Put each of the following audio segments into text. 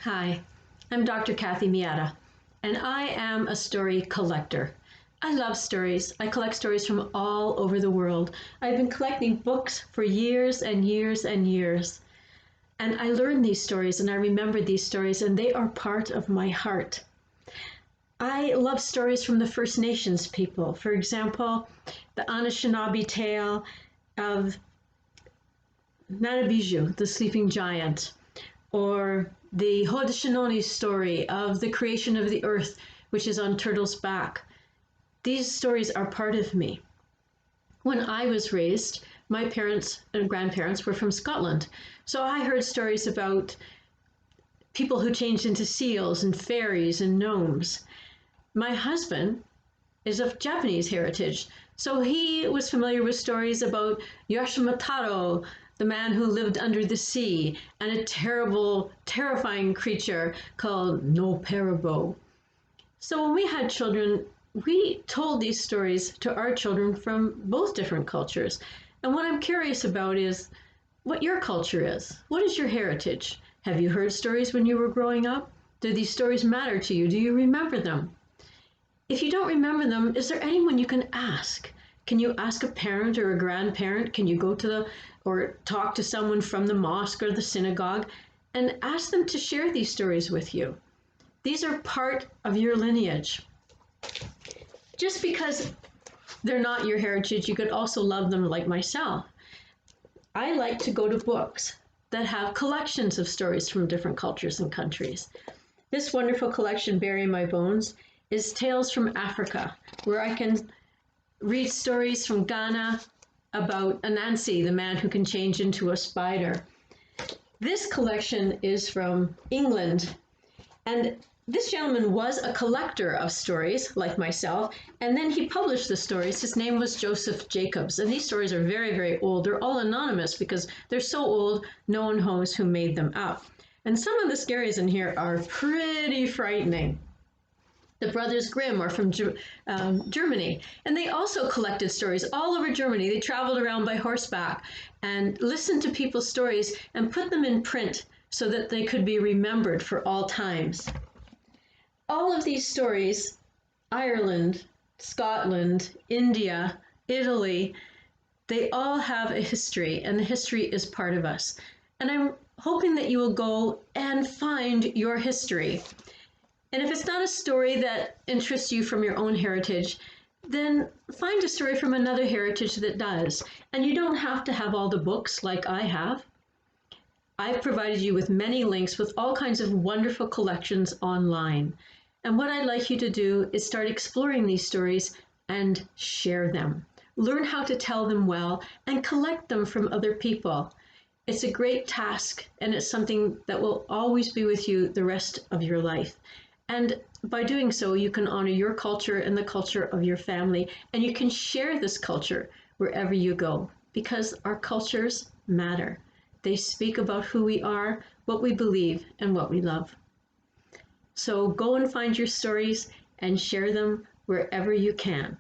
Hi, I'm Dr. Cathy Miyata, and I am a story collector. I love stories. I collect stories from all over the world. I've been collecting books for years and years and years. And I learn these stories and I remember these stories, and they are part of my heart. I love stories from the First Nations people. For example, the Anishinaabe tale of Nanabiju, the sleeping giant, or the Haudenosaunee story of the creation of the earth, which is on Turtle's Back. These stories are part of me. When I was raised, my parents and grandparents were from Scotland, so I heard stories about people who changed into seals and fairies and gnomes. My husband is of Japanese heritage, so he was familiar with stories about Yashimataro, the man who lived under the sea, and a terrible, terrifying creature called No Parabo. So when we had children, we told these stories to our children from both different cultures. And what I'm curious about is what your culture is. What is your heritage? Have you heard stories when you were growing up? Do these stories matter to you? Do you remember them? If you don't remember them, is there anyone you can ask? Can you ask a parent or a grandparent? Can you go to or talk to someone from the mosque or the synagogue and ask them to share these stories with you? These are part of your lineage. Just because they're not your heritage, you could also love them like myself. I like to go to books that have collections of stories from different cultures and countries. This wonderful collection, Bury My Bones, is Tales from Africa, where I can read stories from Ghana about Anansi, the man who can change into a spider. This collection is from England, and this gentleman was a collector of stories, like myself, and then he published the stories. His name was Joseph Jacobs, and these stories are very, very old. They're all anonymous because they're so old, no one knows who made them up. And some of the stories in here are pretty frightening. The Brothers Grimm are from Germany, and they also collected stories all over Germany. They traveled around by horseback and listened to people's stories and put them in print so that they could be remembered for all times. All of these stories, Ireland, Scotland, India, Italy, they all have a history, and the history is part of us. And I'm hoping that you will go and find your history. And if it's not a story that interests you from your own heritage, then find a story from another heritage that does. And you don't have to have all the books like I have. I've provided you with many links with all kinds of wonderful collections online. And what I'd like you to do is start exploring these stories and share them. Learn how to tell them well and collect them from other people. It's a great task, and it's something that will always be with you the rest of your life. And by doing so, you can honor your culture and the culture of your family, and you can share this culture wherever you go, because our cultures matter. They speak about who we are, what we believe, and what we love. So go and find your stories and share them wherever you can.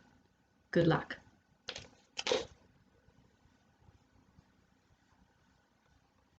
Good luck.